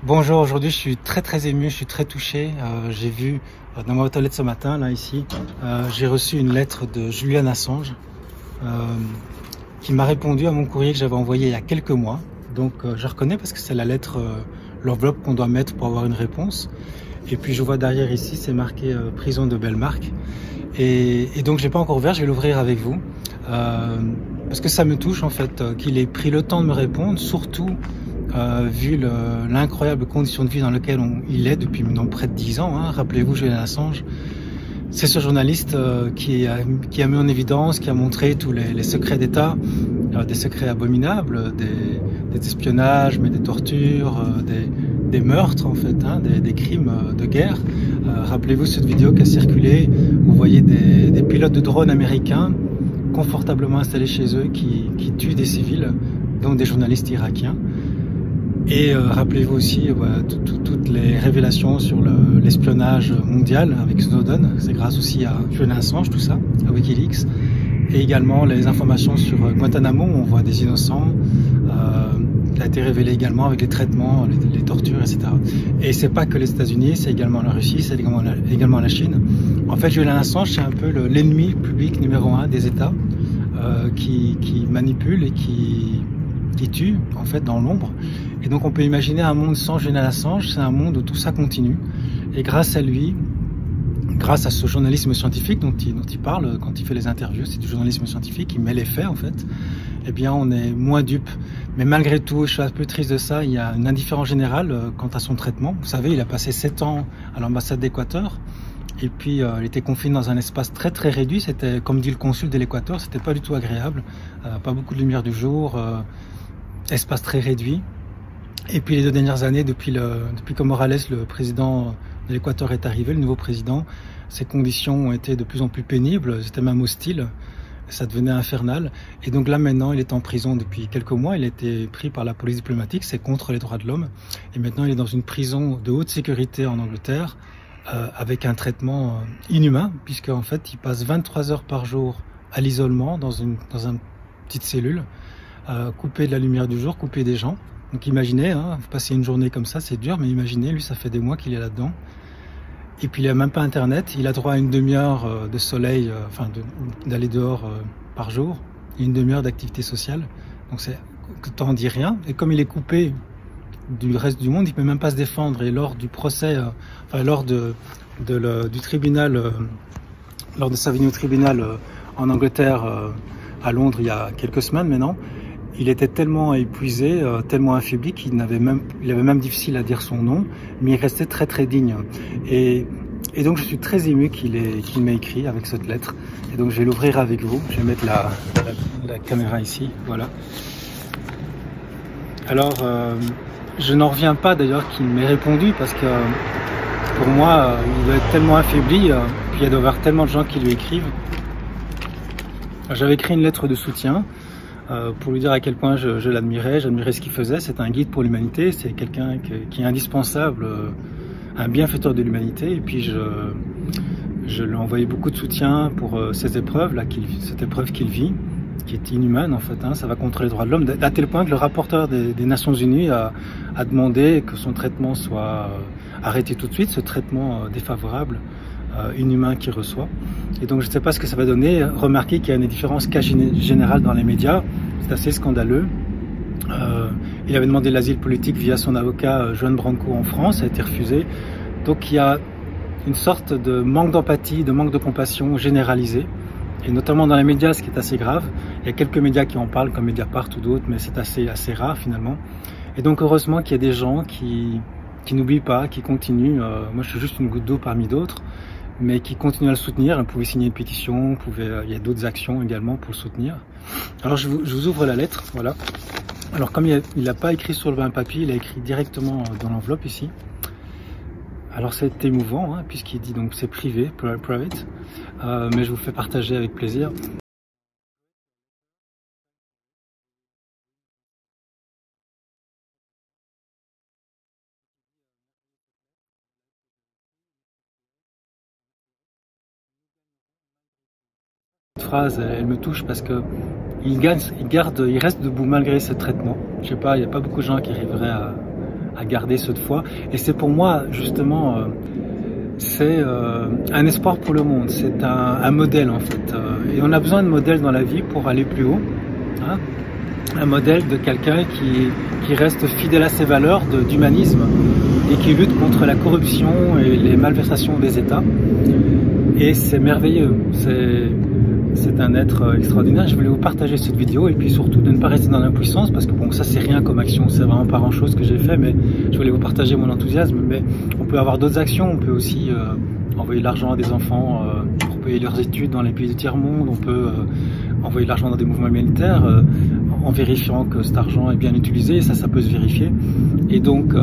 Bonjour, aujourd'hui je suis très ému, je suis très touché. J'ai vu dans ma toilette ce matin, là ici, j'ai reçu une lettre de Julian Assange euh, qui m'a répondu à mon courrier que j'avais envoyé il y a quelques mois. Donc je reconnais parce que c'est la lettre, l'enveloppe qu'on doit mettre pour avoir une réponse. Et puis je vois derrière ici, c'est marqué prison de Belmarsh. Et donc j'ai pas encore ouvert, je vais l'ouvrir avec vous. Parce que ça me touche en fait, qu'il ait pris le temps de me répondre, surtout vu l'incroyable condition de vie dans laquelle il est depuis maintenant près de 10 ans. Hein. Rappelez-vous, Julian Assange, c'est ce journaliste qui a mis en évidence, qui a montré tous les secrets d'État, des secrets abominables, des espionnages, mais des tortures, des meurtres en fait, hein, des crimes de guerre. Rappelez-vous cette vidéo qui a circulé, vous voyez des pilotes de drones américains confortablement installés chez eux qui tuent des civils, dont des journalistes irakiens. Et rappelez-vous aussi toutes les révélations sur l'espionnage mondial avec Snowden, c'est grâce aussi à Julian Assange, tout ça, à Wikileaks, et également les informations sur Guantanamo, où on voit des innocents, qui a été révélé également avec les traitements, les tortures, etc. Et c'est pas que les États-Unis, c'est également la Russie, c'est également la Chine. En fait, Julian Assange, c'est un peu l'ennemi public numéro 1 des États, qui manipule et qui tue en fait dans l'ombre. Et donc on peut imaginer un monde sans Julian Assange, c'est un monde où tout ça continue. Et grâce à lui, grâce à ce journalisme scientifique dont il parle quand il fait les interviews, c'est du journalisme scientifique, il met les faits en fait, eh bien on est moins dupe. Mais malgré tout, je suis un peu triste de ça, il y a une indifférence générale quant à son traitement. Vous savez, il a passé 7 ans à l'ambassade d'Équateur. Et puis il était confiné dans un espace très réduit. C'était, comme dit le consul de l'Équateur, c'était pas du tout agréable. Pas beaucoup de lumière du jour, espace très réduit. Et puis les 2 dernières années, depuis que Morales, le président de l'Équateur, est arrivé, le nouveau président, ces conditions ont été de plus en plus pénibles, c'était même hostile, ça devenait infernal. Et donc là maintenant, il est en prison depuis quelques mois, il a été pris par la police diplomatique, c'est contre les droits de l'homme. Et maintenant, il est dans une prison de haute sécurité en Angleterre, avec un traitement inhumain, puisque en fait, il passe 23 heures par jour à l'isolement dans une petite cellule, coupé de la lumière du jour, coupé des gens. Donc imaginez, hein, passer une journée comme ça, c'est dur, mais imaginez, lui, ça fait des mois qu'il est là-dedans. Et puis il n'a même pas internet, il a droit à une demi-heure de soleil, d'aller dehors par jour, et une demi-heure d'activité sociale. Donc c'est que t'en dis rien. Et comme il est coupé du reste du monde, il ne peut même pas se défendre. Et lors du procès, lors du tribunal, lors de sa venue au tribunal en Angleterre, à Londres, il y a quelques semaines maintenant, il était tellement épuisé, tellement affaibli qu'il avait même difficile à dire son nom, mais il restait très digne. Et donc je suis très ému qu'il m'ait écrit avec cette lettre. Et donc je vais l'ouvrir avec vous. Je vais mettre la caméra ici, voilà. Alors, je n'en reviens pas d'ailleurs qu'il m'ait répondu, parce que pour moi, il doit être tellement affaibli, puis il doit y avoir tellement de gens qui lui écrivent. J'avais écrit une lettre de soutien, pour lui dire à quel point je l'admirais, j'admirais ce qu'il faisait. C'est un guide pour l'humanité, c'est quelqu'un qui est indispensable, un bienfaiteur de l'humanité. Et puis je lui ai envoyé beaucoup de soutien pour ces épreuves, cette épreuve qu'il vit, qui est inhumaine en fait, hein, ça va contre les droits de l'homme, à tel point que le rapporteur des Nations Unies a demandé que son traitement soit arrêté tout de suite, ce traitement défavorable, inhumain qu'il reçoit. Et donc je ne sais pas ce que ça va donner. Remarquez qu'il y a une différence cas générale dans les médias, c'est assez scandaleux. Il avait demandé l'asile politique via son avocat Juan Branco en France, ça a été refusé. Donc il y a une sorte de manque d'empathie, de manque de compassion généralisé, et notamment dans les médias, ce qui est assez grave. Il y a quelques médias qui en parlent, comme Mediapart ou d'autres, mais c'est assez rare finalement. Et donc heureusement qu'il y a des gens qui n'oublient pas, qui continuent. Moi je suis juste une goutte d'eau parmi d'autres, mais qui continuent à le soutenir. Vous pouvez signer une pétition, il y a d'autres actions également pour le soutenir. Alors je vous ouvre la lettre, voilà. Alors comme il n'a pas écrit sur le papier, il a écrit directement dans l'enveloppe ici. Alors c'est émouvant, hein, puisqu'il dit donc c'est privé, private, mais je vous fais partager avec plaisir. Cette phrase, elle me touche parce que il reste debout malgré ce traitement. Je sais pas, il n'y a pas beaucoup de gens qui arriveraient à garder cette foi. Et c'est pour moi justement, c'est un espoir pour le monde, c'est un modèle en fait. Et on a besoin de modèles dans la vie pour aller plus haut. Hein, un modèle de quelqu'un qui reste fidèle à ses valeurs d'humanisme et qui lutte contre la corruption et les malversations des États. Et c'est merveilleux, c'est un être extraordinaire. Je voulais vous partager cette vidéo et puis surtout de ne pas rester dans l'impuissance parce que bon, ça c'est rien comme action, c'est vraiment pas grand chose que j'ai fait, mais je voulais vous partager mon enthousiasme. Mais on peut avoir d'autres actions, on peut aussi envoyer de l'argent à des enfants pour payer leurs études dans les pays du tiers-monde, on peut envoyer de l'argent dans des mouvements humanitaires en vérifiant que cet argent est bien utilisé, ça peut se vérifier. Et donc,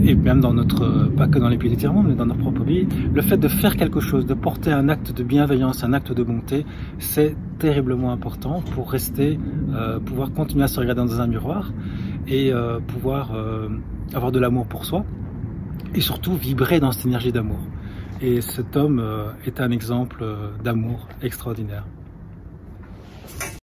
et même dans notre, pas que dans les pays du tiers-monde, mais dans notre propre pays, le fait de faire quelque chose, de porter un acte de bienveillance, un acte de bonté, c'est terriblement important pour rester, pouvoir continuer à se regarder dans un miroir et pouvoir avoir de l'amour pour soi et surtout vibrer dans cette énergie d'amour. Et cet homme est un exemple d'amour extraordinaire.